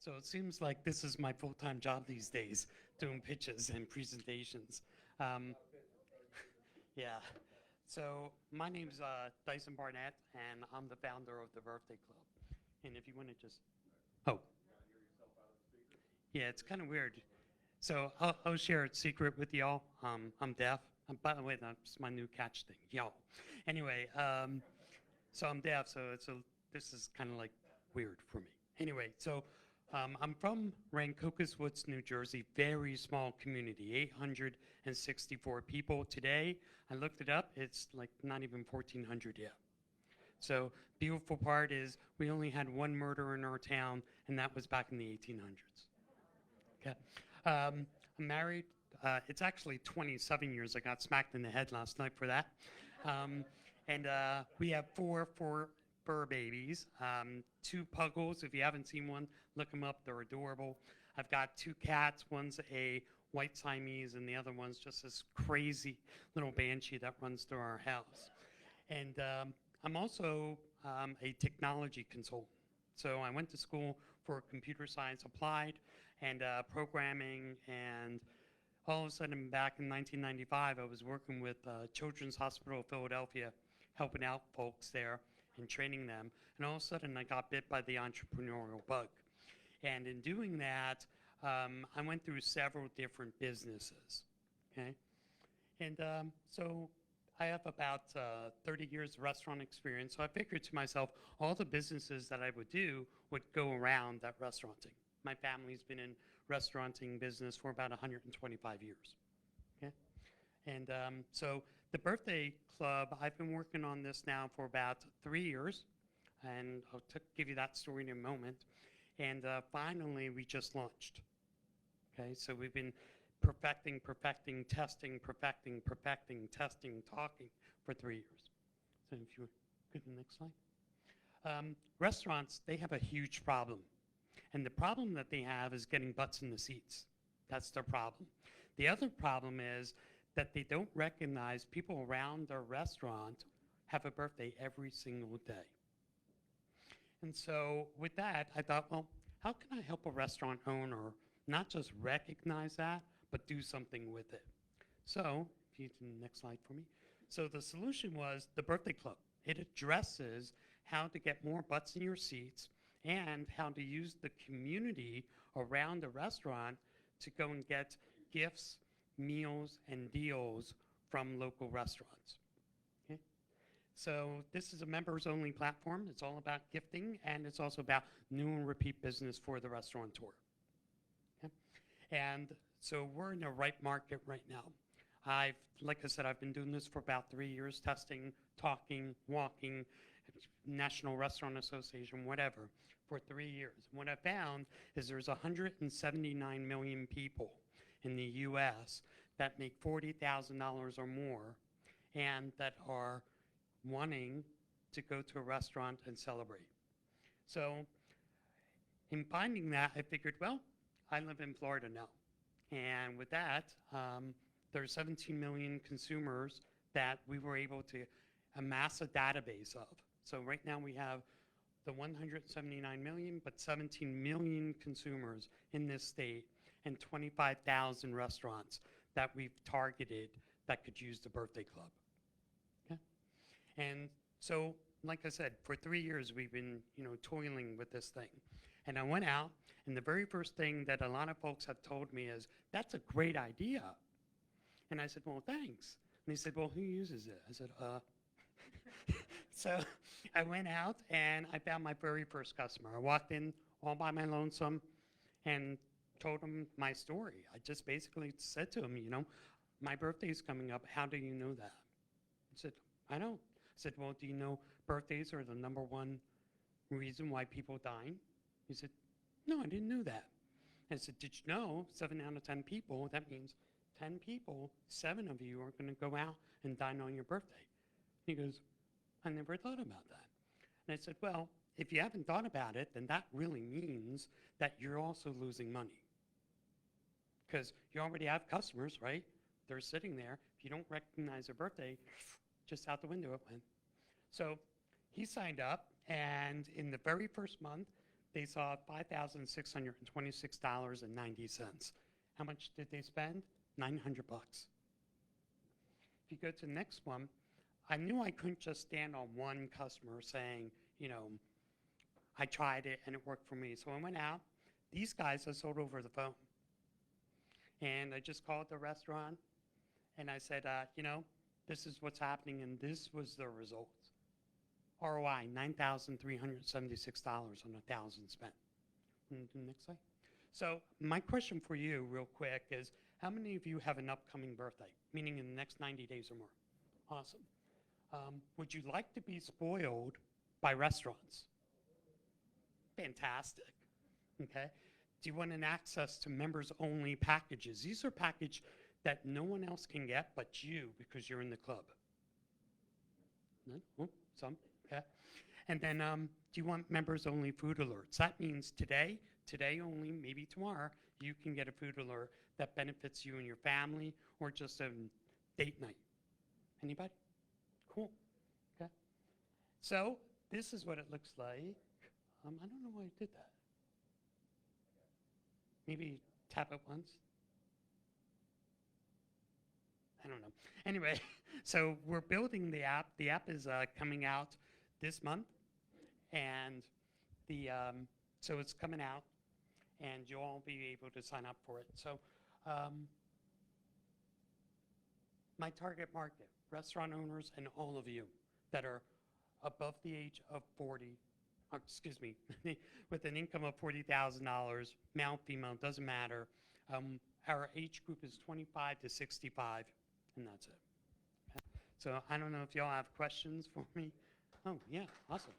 So it seems like this is my full-time job these days, doing pitches and presentations. Um, yeah. So my name's Dyson Barnett, and I'm the founder of the Birthday Club. And if you want to just, oh, yeah, it's kind of weird. So I'll share a secret with y'all. I'm deaf. By the way, that's my new catch thing, y'all. Anyway, so I'm deaf, so this is kind of like weird for me. Anyway, so I'm from Rancocas Woods, New Jersey, very small community, 864 people today. I looked it up, it's like not even 1,400 yet. So beautiful part is we only had one murder in our town, and that was back in the 1800s. Okay. I'm married. It's actually 27 years. I got smacked in the head last night for that. Um, and we have four fur babies, two puggles. If you haven't seen one, look them up. They're adorable. I've got two cats. One's a white Siamese, and the other one's just this crazy little banshee that runs through our house. And I'm also a technology consultant. So I went to school for computer science applied and programming, and all of a sudden back in 1995, I was working with Children's Hospital of Philadelphia, helping out folks there and training them. And all of a sudden, I got bit by the entrepreneurial bug. And in doing that, I went through several different businesses. Okay, and so I have about 30 years of restaurant experience. So I figured to myself, all the businesses that I would do would go around that restauranting. My family's been in restauranting business for about 125 years. Okay, and so the birthday club, I've been working on this now for about 3 years, and I'll give you that story in a moment. And finally, we just launched. Okay, so we've been perfecting, testing, testing, talking for 3 years. So if you go to the next slide. Restaurants, they have a huge problem. And the problem that they have is getting butts in the seats. That's their problem. The other problem is that they don't recognize people around their restaurant have a birthday every single day. And so with that, I thought, well, how can I help a restaurant owner not just recognize that, but do something with it? So, if you can next slide for me. So the solution was the birthday club. It addresses how to get more butts in your seats and how to use the community around a restaurant to go and get gifts, meals, and deals from local restaurants. Okay? So this is a members-only platform. It's all about gifting, and it's also about new and repeat business for the restaurateur. Okay? And so we're in the right market right now. Like I said, I've been doing this for about 3 years, testing, talking, walking, National Restaurant Association, whatever, for 3 years. What I found is there's 179 million people in the U.S. that make $40,000 or more and that are wanting to go to a restaurant and celebrate. So in finding that, I figured, well, I live in Florida now. And with that, there's 17 million consumers that we were able to amass a database of. So right now we have the 179 million, but 17 million consumers in this state and 25,000 restaurants that we've targeted that could use the birthday club. Okay? And so, like I said, for 3 years we've been, toiling with this thing. And I went out, and the very first thing that a lot of folks have told me is, that's a great idea. And I said, well, thanks. And they said, well, who uses it? I said, So I went out and I found my very first customer. I walked in all by my lonesome and told him my story. I just basically said to him, my birthday's coming up. How do you know that? He said, I don't. I said, well, do you know birthdays are the #1 reason why people die? He said, no, I didn't know that. I said, did you know 7 out of 10 people, that means 10 people, 7 of you are going to go out and dine on your birthday. He goes, I never thought about that. And I said, well, if you haven't thought about it, then that really means that you're also losing money. Because you already have customers, right? They're sitting there. If you don't recognize their birthday, just out the window it went. So he signed up, and in the very first month, they saw $5,626.90. How much did they spend? 900 bucks. If you go to the next one, I knew I couldn't just stand on one customer saying, you know, I tried it and it worked for me. So I went out. These guys I sold over the phone. And I just called the restaurant and I said, you know, this is what's happening and this was the result. ROI, $9,376 on 1,000 spent. Next slide. So my question for you real quick is, how many of you have an upcoming birthday, meaning in the next 90 days or more? Awesome. Would you like to be spoiled by restaurants? Fantastic. Okay. Do you want an access to members-only packages? These are packages that no one else can get but you because you're in the club. None? Oh, some. Okay. And then do you want members-only food alerts? That means today only, maybe tomorrow, you can get a food alert that benefits you and your family or just a date night. Anybody? Cool. Okay. So this is what it looks like. I don't know why I did that. Maybe tap it once. I don't know. Anyway, so we're building the app. The app is coming out this month, and so it's coming out, and you'll all be able to sign up for it. So my target market, restaurant owners and all of you that are above the age of 40, excuse me, with an income of $40,000, male, female, doesn't matter. Our age group is 25 to 65, and that's it. Okay. So I don't know if y'all have questions for me. Oh, yeah, awesome.